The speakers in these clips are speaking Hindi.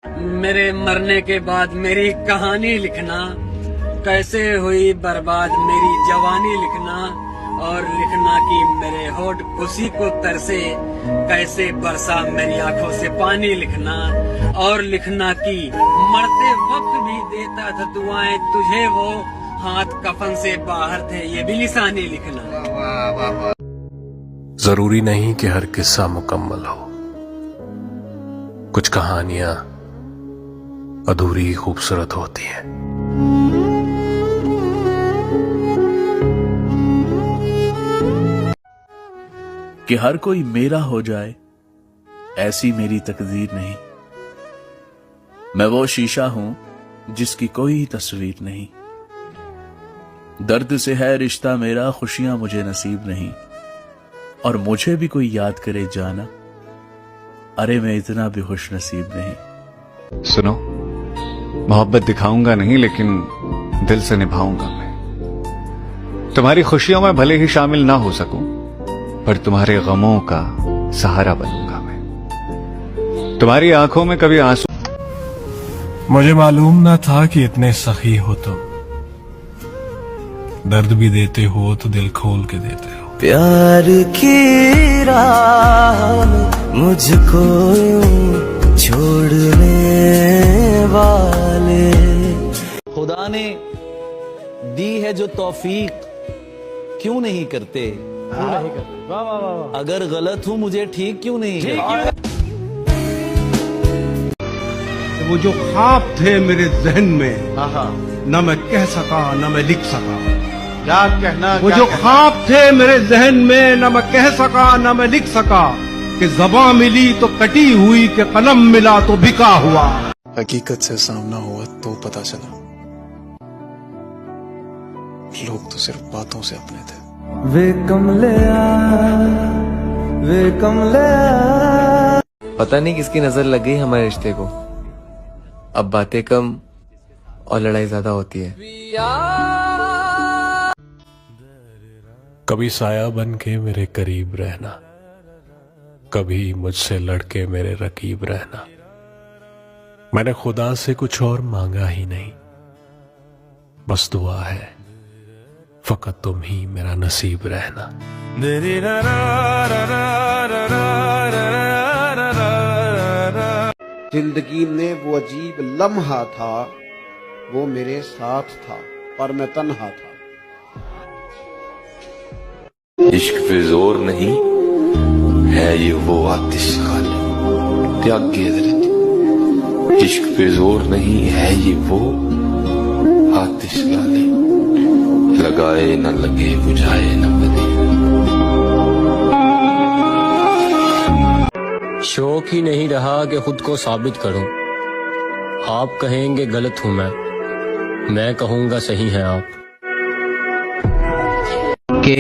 मेरे मरने के बाद मेरी कहानी लिखना, कैसे हुई बर्बाद मेरी जवानी लिखना, और लिखना कि मेरे होठ खुशी को तरसे, कैसे बरसा मेरी आंखों से पानी लिखना, और लिखना कि मरते वक्त भी देता था दुआएं तुझे, वो हाथ कफन से बाहर थे, ये भी लिसानी लिखना। जरूरी नहीं कि हर किस्सा मुकम्मल हो, कुछ कहानियां अधूरी ही खूबसूरत होती हैं। कि हर कोई मेरा हो जाए ऐसी मेरी तकदीर नहीं। मैं वो शीशा हूं जिसकी कोई तस्वीर नहीं। दर्द से है रिश्ता मेरा, खुशियां मुझे नसीब नहीं। और मुझे भी कोई याद करे जाना, अरे मैं इतना भी खुश नसीब नहीं। सुनो, मोहब्बत दिखाऊंगा नहीं लेकिन दिल से निभाऊंगा मैं। तुम्हारी खुशियों में भले ही शामिल ना हो सकूं, पर तुम्हारे गमों का सहारा बनूंगा मैं। तुम्हारी आंखों में कभी आंसू। मुझे मालूम ना था कि इतने सखी हो तुम, दर्द भी देते हो तो दिल खोल के देते हो। प्यार की राह में मुझको यूं छोड़ने वाले, खुदा ने दी है जो तौफीक क्यों नहीं करते? अगर गलत हूं मुझे ठीक क्यों नहीं है? वो जो ख्वाब थे मेरे जहन में, न मैं कह सका न मैं लिख सका। क्या कहना? वो जो ख्वाब थे मेरे जहन में, न मैं कह सका न मैं लिख सका। कि ज़बां मिली तो कटी हुई, कि कलम मिला तो बिका हुआ। हकीकत से सामना हुआ तो पता चला, लोग तो सिर्फ बातों से अपने थे। वे कमले पता नहीं किसकी नजर लग गई हमारे रिश्ते को। अब बातें कम और लड़ाई ज्यादा होती है। कभी साया बन के मेरे करीब रहना, कभी मुझसे लड़के मेरे रकीब रहना। मैंने खुदा से कुछ और मांगा ही नहीं, बस दुआ है फकत तुम ही मेरा नसीब रहना। जिंदगी में वो अजीब लम्हा था, वो मेरे साथ था पर मैं तन्हा था। इश्क पे जोर नहीं है ये वो आतिश खाली, त्याग के हजरत। इश्क पे जोर नहीं है ये वो आतिश खाली, लगाए न लगे बुझाए न बदे। शौक ही नहीं रहा कि खुद को साबित करूं। आप कहेंगे गलत हूं मैं कहूंगा सही है आप। कि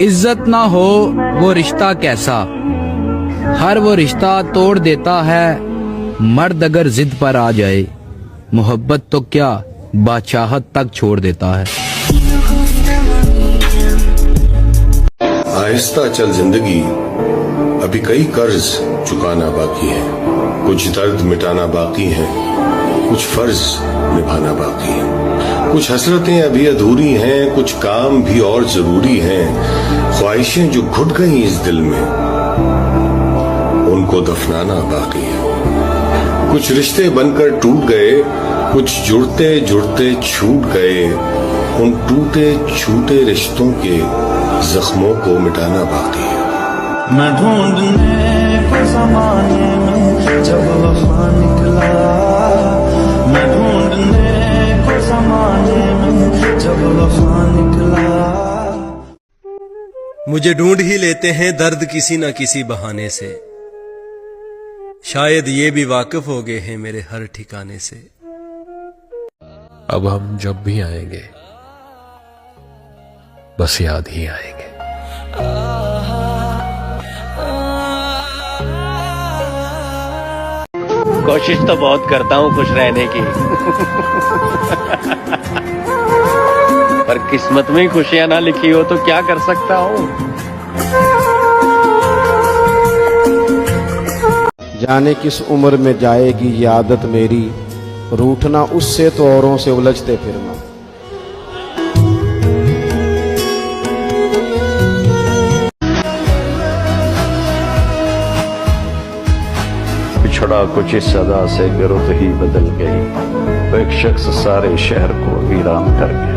इज्जत ना हो वो रिश्ता कैसा, हर वो रिश्ता तोड़ देता है। मर्द अगर जिद पर आ जाए, मोहब्बत तो क्या बादशाहत तक छोड़ देता है। आहिस्ता चल जिंदगी, अभी कई कर्ज चुकाना बाकी है। कुछ दर्द मिटाना बाकी है, कुछ फर्ज निभाना बाकी है। कुछ हसरतें अभी अधूरी हैं, कुछ काम भी और जरूरी हैं। ख्वाहिशें जो घुट गई इस दिल में, उनको दफनाना बाकी है। कुछ रिश्ते बनकर टूट गए, कुछ जुड़ते जुड़ते छूट गए। उन टूटे छूटे रिश्तों के जख्मों को मिटाना बाकी है। मैं ढूंढने को ज़माने में जब वफा निकला, मैं ढूंढने को ज़माने में जब वफा निकला। मुझे ढूंढ ही लेते हैं दर्द किसी न किसी बहाने से, शायद ये भी वाकिफ हो गए हैं मेरे हर ठिकाने से। अब हम जब भी आएंगे बस याद ही आएंगे। कोशिश तो बहुत करता हूं खुश रहने की पर किस्मत में खुशियां ना लिखी हो तो क्या कर सकता हूं। जाने किस उम्र में जाएगी ये आदत मेरी, रूठना उससे तो औरों से उलझते फिरना। पिछड़ा कुछ इस सदा से गिरद ही बदल गई, तो एक शख्स सारे शहर को वीरान कर गया।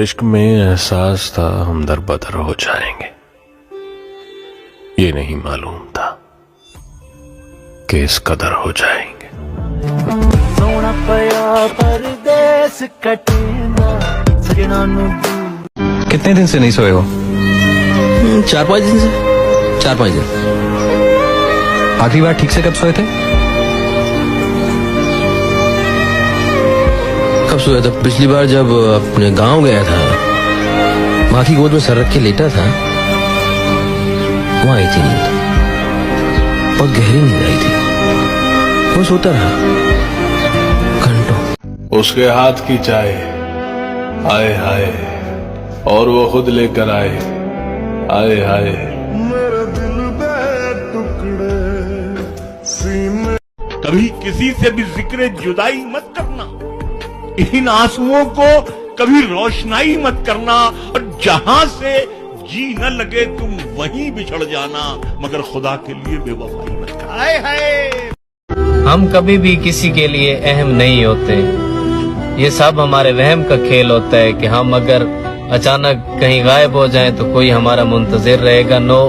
इश्क में एहसास था हम दरबदर हो जाएंगे, ये नहीं मालूम था कि इस कदर हो जाएंगे। सोना पया परदेस कटेना सजना नु। कितने दिन से नहीं सोए हो? 4-5 दिन से। 4-5 दिन। आखिरी बार ठीक से कब सोए थे? कब सोया था? पिछली बार जब अपने गांव गया था, माँ की गोद में सर रख के लेटा था, वहां आई थी नींद। बहुत गहरी नींद आई थी। वो सोता रहा घंटों। उसके हाथ की चाय आए हाय, और वो खुद लेकर आए आए हाय। कभी किसी से भी जिक्र जुदाई मत करना, इन आंसुओं को कभी रोशनाई मत करना, और जहां से जी न लगे तुम वहीं बिछड़ जाना, मगर खुदा के लिए बेवफाई मत करना। हाय हाय। हम कभी भी किसी के लिए अहम नहीं होते, ये सब हमारे वहम का खेल होता है कि हम अगर अचानक कहीं गायब हो जाएं तो कोई हमारा मुंतजिर रहेगा। नो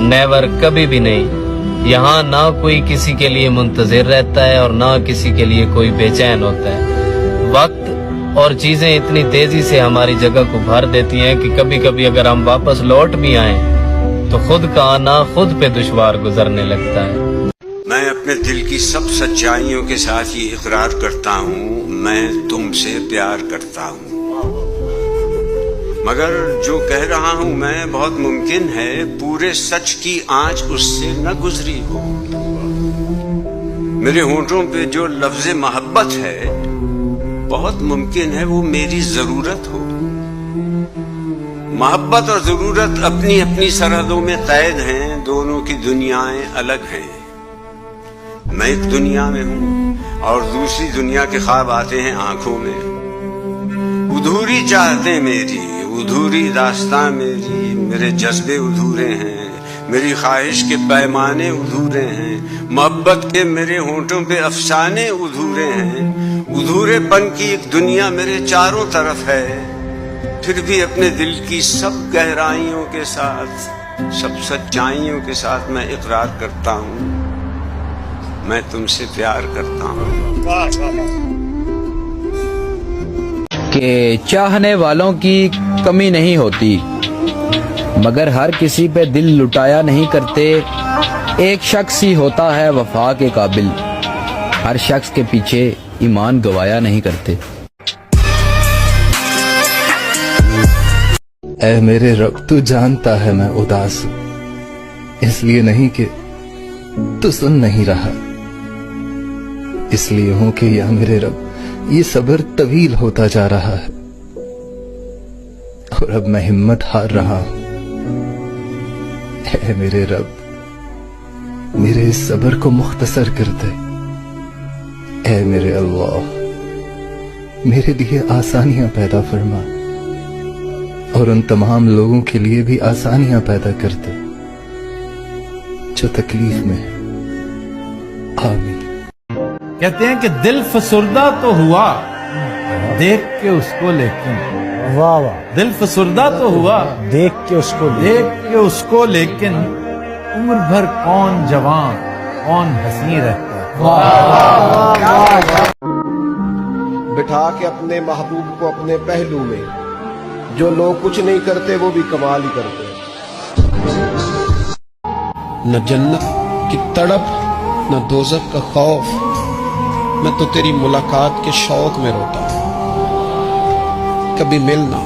नेवर, कभी भी नहीं। यहाँ ना कोई किसी के लिए मुंतजिर रहता है और ना किसी के लिए कोई बेचैन होता है। वक्त और चीजें इतनी तेजी से हमारी जगह को भर देती हैं कि कभी कभी अगर हम वापस लौट भी आए तो खुद का आना खुद पे दुश्वार गुजरने लगता है। मैं अपने दिल की सब सच्चाइयों के साथ ये इकरार करता हूँ, मैं तुमसे प्यार करता हूँ। मगर जो कह रहा हूँ मैं, बहुत मुमकिन है पूरे सच की आंच उससे न गुजरी हो। मेरे होंठों पे जो लफ्ज़ मोहब्बत है, बहुत मुमकिन है वो मेरी जरूरत हो। मोहब्बत और जरूरत अपनी अपनी सरहदों में कैद हैं, दोनों की दुनियाएं अलग हैं। मैं एक दुनिया में हूँ और दूसरी दुनिया के ख्वाब आते हैं आंखों में। अधूरी चाहते मेरी, अधूरी दास्तां मेरी, मेरे जज्बे अधूरे हैं, मेरी ख्वाहिश के पैमाने अधूरे हैं, मोहब्बत के मेरे होंठों पे अफसाने अधूरे हैं। अधूरेपन की एक दुनिया मेरे चारों तरफ है, फिर भी अपने दिल की सब गहराइयों के साथ, सब सच्चाइयों के साथ मैं इकरार करता हूँ, मैं तुमसे प्यार करता हूँ। कि चाहने वालों की कमी नहीं होती, मगर हर किसी पे दिल लुटाया नहीं करते। एक शख्स ही होता है वफा के काबिल, हर शख्स के पीछे ईमान गवाया नहीं करते। ऐ मेरे रब, तू जानता है मैं उदास, इसलिए नहीं कि तू सुन नहीं रहा, इसलिए हूं कि या मेरे रब ये सब्र तवील होता जा रहा है और अब मैं हिम्मत हार रहा हूं। ऐ मेरे रब, मेरे इस सब्र को मुख्तसर कर दे। ऐ मेरे अल्लाह, मेरे लिए आसानियां पैदा फरमा और उन तमाम लोगों के लिए भी आसानियां पैदा कर दे जो तकलीफ में है। आमीन। कहते हैं कि दिल फसुर्दा तो हुआ देख के उसको, लेकिन वाह वाह, दिल फसुर्दा तो हुआ देख के उसको, लेकिन उम्र भर कौन जवान कौन हंसी रहता है। बिठा के अपने महबूब को अपने पहलू में, जो लोग कुछ नहीं करते वो भी कमाल ही करते हैं। न जन्नत की तड़प न दोज़ख का खौफ, मैं तो तेरी मुलाकात के शौक में रोता हूं। कभी मिलना